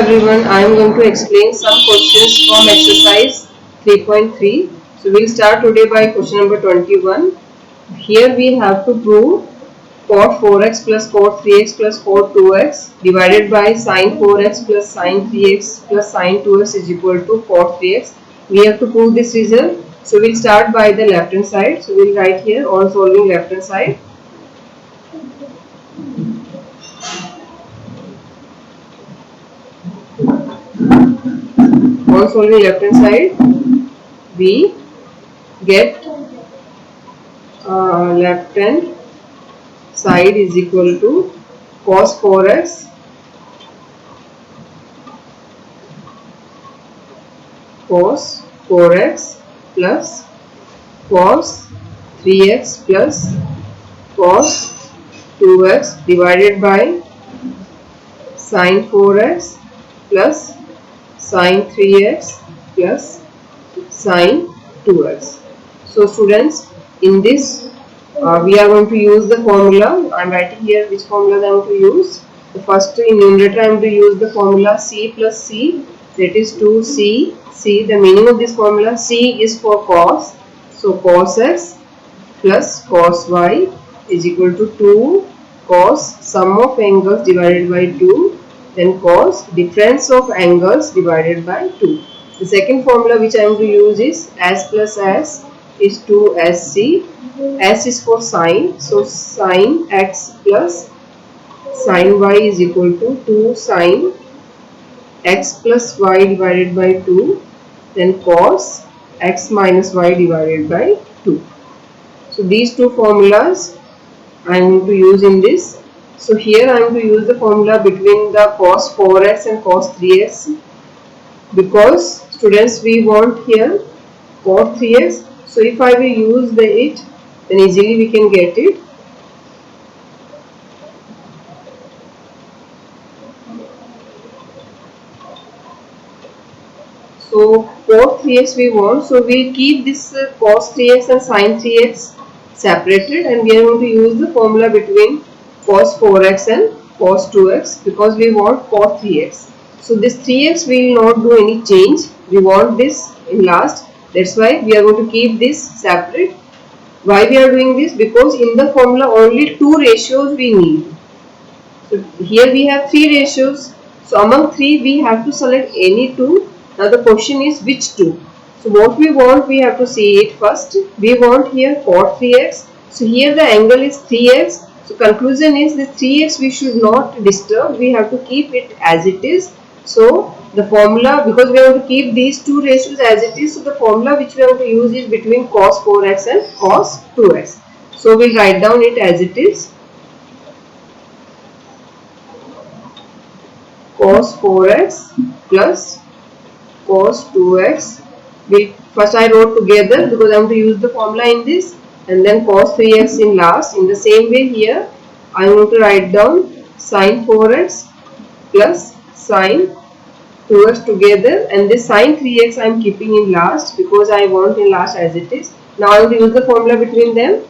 everyone, I am going to explain some questions from exercise 3.3. So we'll start today by question number 21. Here we have to prove cot 4x plus cot 3x plus cot 2x divided by sin 4x plus sin 3x plus sin 2x is equal to cot 3x. We have to prove this result. So we'll start by the left hand side. So we'll write here on solving left hand side. On solving left hand side, we get left hand side is equal to cos 4x plus cos 3x plus cos 2x divided by sin 4x plus sin 3x plus sin 2x. So students, in this we are going to use the formula. I am writing here which formula I am going to use. The first in numerator I am going to use the formula c plus c, that is 2c. C, the meaning of this formula, c is for cos. So cos x plus cos y is equal to 2 cos sum of angles divided by 2, then cos difference of angles divided by 2. The second formula which I am going to use is s plus s is 2sc. S is for sine, so sin x plus sin y is equal to 2 sin x plus y divided by 2, then cos x minus y divided by 2. So these two formulas I am going to use in this. So here I am going to use the formula between the cos 4x and cos 3x, because students we want here cos 3x. So if I will use it, then easily we can get it. So cos 3x we want, so we will keep this cos 3x and sin 3x separated, and we are going to use the formula between cos 4x and cos 2x because we want cos 3x. So this 3x we will not do any change, we want this in last, that's why we are going to keep this separate. Why we are doing this? Because in the formula only two ratios we need. So here we have three ratios, so among three we have to select any two. Now the question is which two. So what we want, we have to see it first. We want here cot 3x, so here the angle is 3x. So conclusion is this 3x we should not disturb, we have to keep it as it is. So the formula, because we have to keep these two ratios as it is, so the formula which we have to use is between cos 4x and cos 2x. So we will write down it as it is. Cos 4x plus cos 2x. First I wrote together because I am to use the formula in this, and then cos 3x in last. In the same way here I am going to write down sin 4x plus sin 2x together, and this sin 3x I am keeping in last because I want in last as it is. Now I will use the formula between them.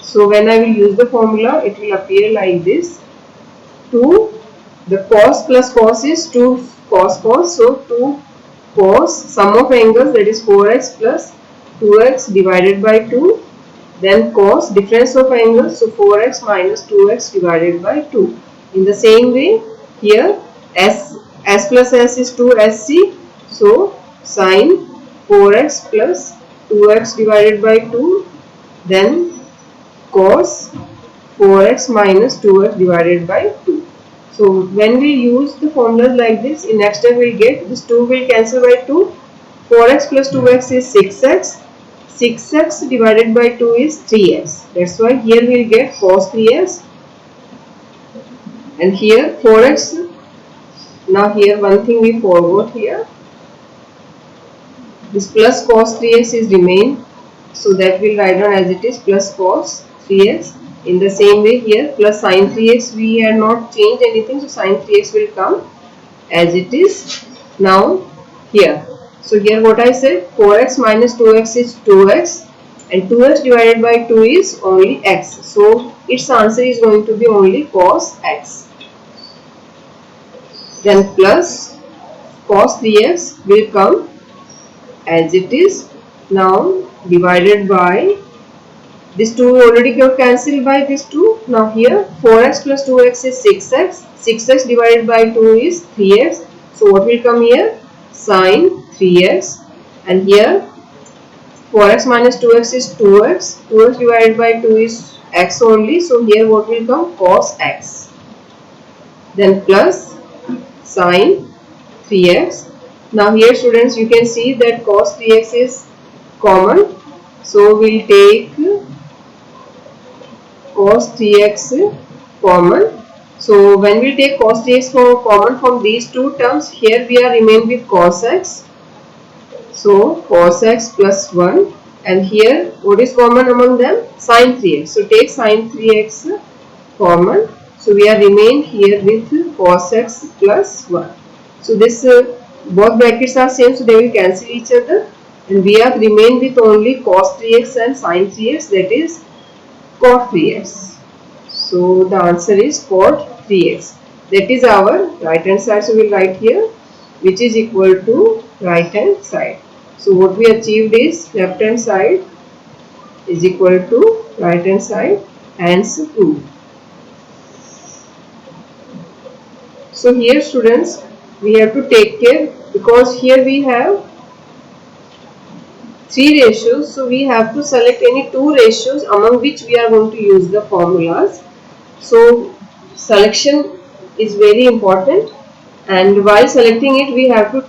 So when I will use the formula, it will appear like this. 2, the cos plus cos is 2 cos cos, so 2 cos sum of angles, that is 4x plus 2x divided by 2, then cos difference of angles, so 4x minus 2x divided by 2. In the same way here s plus s is 2sc, so sin 4x plus 2x divided by 2, then cos 4x minus 2x divided by 2. So when we use the formulas like this, in next step we will get this 2 will cancel by 2, 4x plus 2x is 6x, 6x divided by 2 is 3x, that's why here we will get cos 3x, and here 4x. Now here one thing we forgot here, this plus cos 3x is remain, so that we will write down as it is plus cos 3x. In the same way here plus sin 3x we have not changed anything, so sin 3x will come as it is. Now here, so here what I said, 4x minus 2x is 2x, and 2x divided by 2 is only x, so its answer is going to be only cos x. Then plus cos 3x will come as it is. Now divided by this 2 already got cancelled by this 2. Now here 4x plus 2x is 6x. 6x divided by 2 is 3x. So what will come here? Sin 3x. And here 4x minus 2x is 2x. 2x divided by 2 is x only. So here what will come? Cos x. Then plus sin 3x. Now here students, you can see that cos 3x is common. So we'll take cos 3x common. So when we take cos 3x common from these two terms, here we are remain with cos x. So cos x plus 1, and here what is common among them? Sin 3x. So take sin 3x common. So we are remain here with cos x plus 1. So this both brackets are same, so they will cancel each other, and we have remained with only cos 3x and sin 3x, that is cot 3x. So the answer is cot 3x. That is our right hand side. So we will write here which is equal to right hand side. So what we achieved is left hand side is equal to right hand side, hence proved. So here students, we have to take care, because here we have 3 ratios, so we have to select any 2 ratios among which we are going to use the formulas. So selection is very important, and while selecting it we have to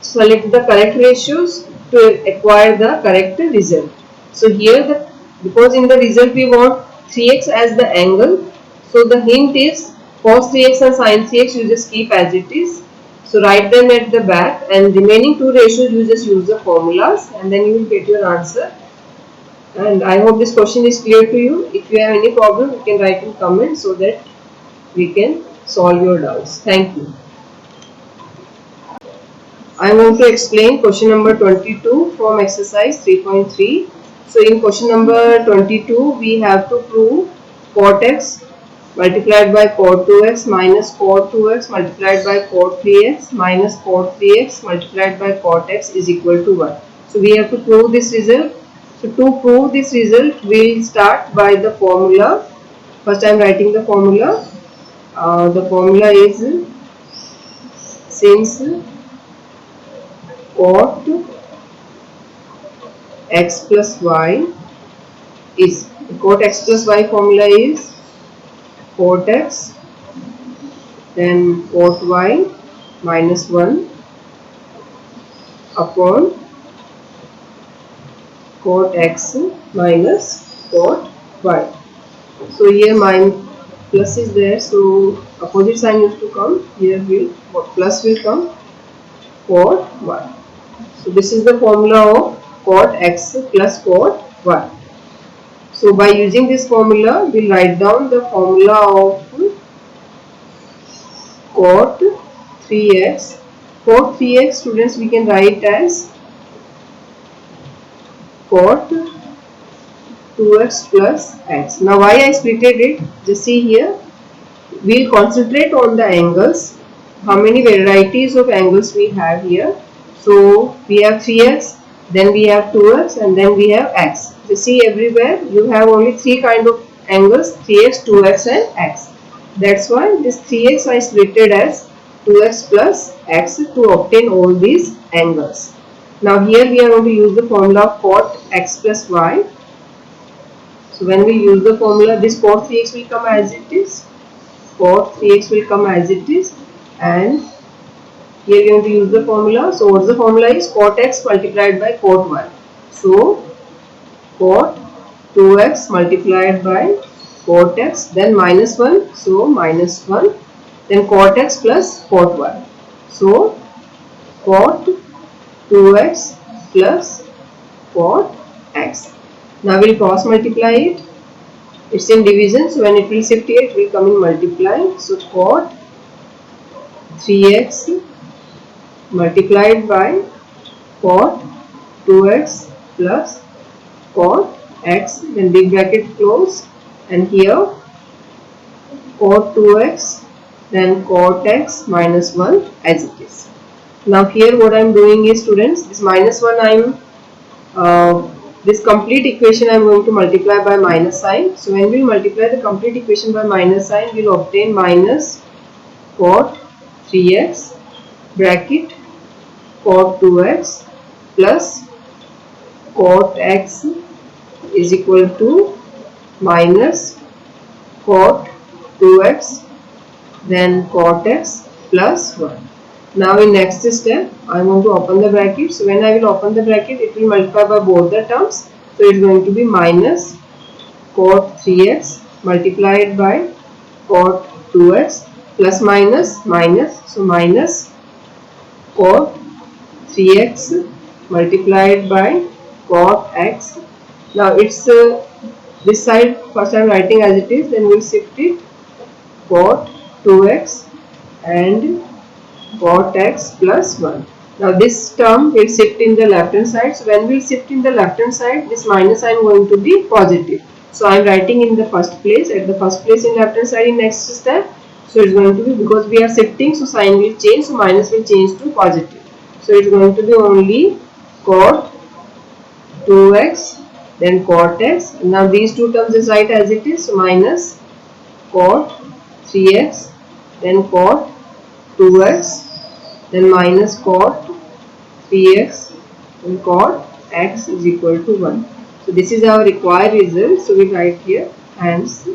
select the correct ratios to acquire the correct result. So here because in the result we want 3x as the angle, so the hint is cos 3x and sin 3x you just keep as it is. So write them at the back, and remaining 2 ratios you just use the formulas, and then you will get your answer. And I hope this question is clear to you. If you have any problem, you can write in comments so that we can solve your doubts. Thank you. I am going to explain question number 22 from exercise 3.3. So in question number 22, we have to prove cot x multiplied by cot 2x minus cot 2x multiplied by cot 3x minus cot 3x multiplied by cot x is equal to 1. So we have to prove this result. So to prove this result, we will start by the formula. First I am writing the formula. The formula is, since cot x plus y is, cot x plus y formula is cot x, then cot y minus 1 upon cot x minus cot y. So here plus is there, so opposite sign used to come. Here plus will come cot y. So this is the formula of cot x plus cot y. So by using this formula, we will write down the formula of cot 3x. Cot 3x, students, we can write as cot 2x plus x. Now why I splitted it? Just see here. We will concentrate on the angles. How many varieties of angles we have here? So we have 3x, then we have 2x, and then we have x. You see everywhere you have only 3 kind of angles: 3x, 2x and x. That's why this 3x I splitted as 2x plus x to obtain all these angles. Now here we are going to use the formula of cot x plus y. So when we use the formula, this cot 3x will come as it is. Cot 3x will come as it is, and here we are going to use the formula. So what is the formula is cot x multiplied by cot y. So cot 2x multiplied by cot x, then minus 1, so minus 1, then cot x plus cot y. So cot 2x plus cot x. Now we will cross multiply it. It's in division, so when it will shift here, it will come in multiply. So cot 3x multiplied by cot 2x plus cot x, then big bracket close, and here cot 2x, then cot x minus 1 as it is. Now here what I am doing is, students, this minus 1 I am this complete equation I am going to multiply by minus sign. So when we multiply the complete equation by minus sign, we will obtain minus cot 3x bracket cot 2x plus cot x is equal to minus cot 2x then cot x plus 1. Now in next step I want to open the bracket. So when I will open the bracket, it will multiply by both the terms. So it is going to be minus cot 3x multiplied by cot 2x plus minus minus. So minus cot 3x multiplied by cot x. Now it's this side first I am writing as it is, then we will shift it cot 2x and cot x plus 1. Now this term will shift in the left hand side. So when we shift in the left hand side, this minus I am going to be positive. So I am writing in the first place, at the first place in left hand side in next step. So it is going to be, because we are shifting, so sign will change, so minus will change to positive. So it is going to be only cot 2x then cot x. Now these two terms is right as it is, so minus cot 3x then cot 2x then minus cot 3x and cot x is equal to 1. So this is our required result. So we write here hence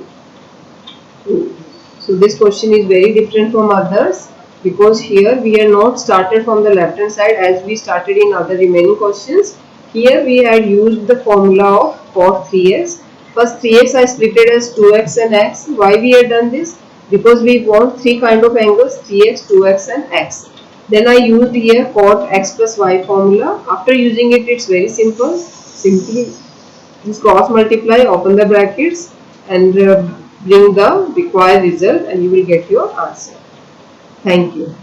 true. So this question is very different from others, because here we are not started from the left hand side as we started in other remaining questions. Here we had used the formula of cot 3x. First 3x I split it as 2x and x. Why we have done this? Because we want three kind of angles, 3x, 2x and x. Then I used here cot x plus y formula. After using it, it's very simple. Simply just cross multiply, open the brackets and bring the required result and you will get your answer. Thank you.